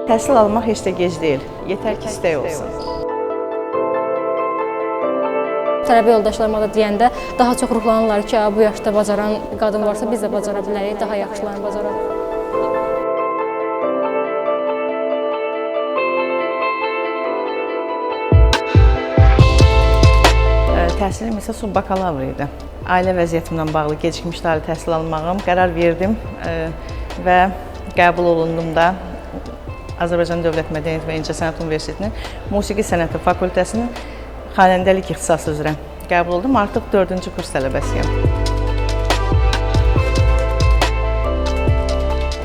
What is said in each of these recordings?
Təhsil almaq heç də gec deyil, yetər ki, istək olsun. Tələbə yoldaşlarıma da deyəndə daha çox ruhlanırlar ki, bu yaşda bacaran qadın varsa biz də bacara bilərik, daha yaxşılarını bacararıq. Təhsilim isə subbakalavr idi. Ailə vəziyyətimlə bağlı gecikmişdi ali təhsil almağım. Qərar verdim və qəbul olundum da Azərbaycan Dövlət Mədəniyyət və İncəsənət Universitetinin Musiqi Sənəti Fakültəsinin xanəndəlik ixtisası üzrə qəbul oldum. Artıq 4-cü kurs tələbəsiyəm.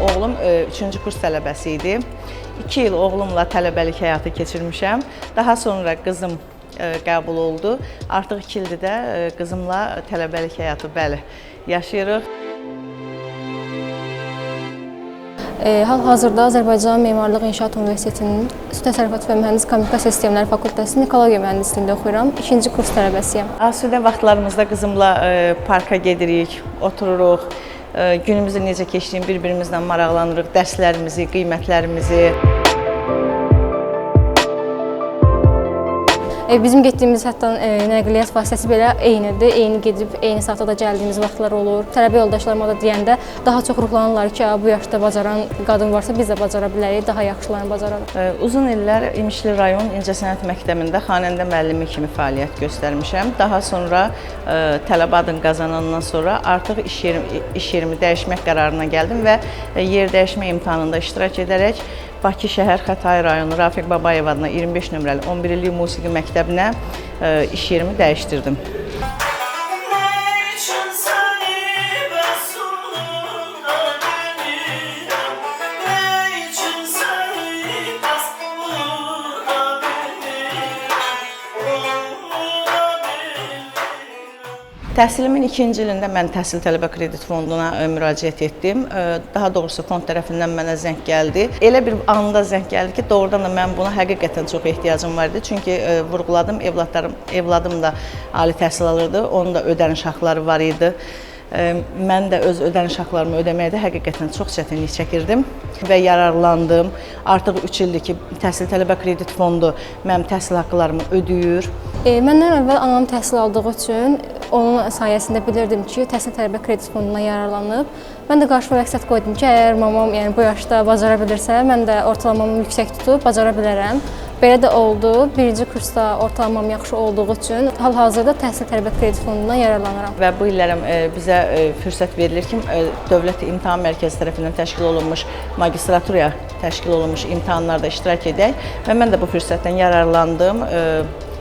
Oğlum 3-cü kurs tələbəsi idi. 2 il oğlumla tələbəlik həyatı keçirmişəm. Daha sonra qızım qəbul oldu. Artıq 2 ildir də qızımla tələbəlik həyatı yaşayırıq. Hal-hazırda Azərbaycan Memarlıq İnşaat Universitetinin Su Təsərrüfatı və Mühəndis Kommunikasiya Sistemləri Fakültəsinin Ekologiya mühəndisliyində oxuyuram. 2-ci kurs tələbəsiyəm. Asudə vaxtlarımızda qızımla parka gedirik, otururuq. Günümüzü necə keçdiyini bir-birimizlə maraqlanırıq, dərslərimizi, qiymətlərimizi. Bizim getdiyimiz hətta nəqliyyat vasitəsi belə eynidir. Eyni gedib, eyni saatda da gəldiyimiz vaxtlar olur. Tələbə yoldaşlarıma da deyəndə daha çox ruhlanırlar ki, bu yaşda bacaran qadın varsa biz də bacara bilərik, daha yaxşılarını bacararıq. Uzun illər İmişli rayon İncəsənət Məktəbində xanəndə müəllimi kimi fəaliyyət göstərmişəm. Daha sonra tələbə adını qazanandan sonra artıq iş yerimi dəyişmək qərarına gəldim və yer dəyişmə imtahanında iştirak edərək Bakı şəhər Xətai rayonu Rafiq Babayev adına 25 nömrəli 11 illik musiqi məktəbinə iş yerimi dəyişdirdim. Təhsilimin 2-ci ilində mən Təhsil Tələbə Kredit Fonduna müraciət etdim. Daha doğrusu fond tərəfindən mənə zəng gəldi. Elə bir anda zəng gəldi ki, doğrudan da mən buna həqiqətən çox ehtiyacım var idi. Çünki vurğuladım, evladım da ali təhsil alırdı, onun da ödəniş haqqları var idi. Mən də öz ödəniş haqqlarımı ödəməkdə həqiqətən çox çətinlik çəkirdim və yararlandım. Artıq 3 ildir ki, Təhsil Tələbə Kredit Fondu mənim təhsil haqqlarımı ödəyir. Məndən əvvəl anam təhsil aldığı üçün onun sayəsində bilirdim ki, Təhsil Tələbə Kredit Fonduna yararlanıb. Mən də qarşıma məqsəd qoydum ki, əgər mamam bu yaşda bacara bilirsə, mən də ortalamamı yüksək tutub bacara bilərəm. Belə də oldu. 1-ci kursda ortalamam yaxşı olduğu üçün hal-hazırda Təhsil Tələbə Kredit Fondundan yararlanıram. Və bu illərim bizə fürsət verilir ki, Dövlət İmtahan Mərkəzi tərəfindən təşkil olunmuş, magistraturaya təşkil olunmuş imtahanlarda iştirak edək və mən də bu fürsətdən yararlandım,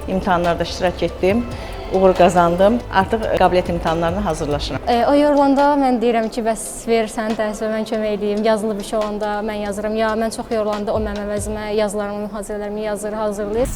imtahanlarda iştirak etdim. Uğur qazandım. Artıq qabiliyyət imtahanlarına hazırlaşıram. O yorulanda mən deyirəm ki, bəs verirsən dərsə mən kömək edeyim. Yazılı bir şey olanda mən yazıram. Ya mən çox yorulanda o mənim əvəzimə yazılarımı, mühazirələrimi hazırlayır.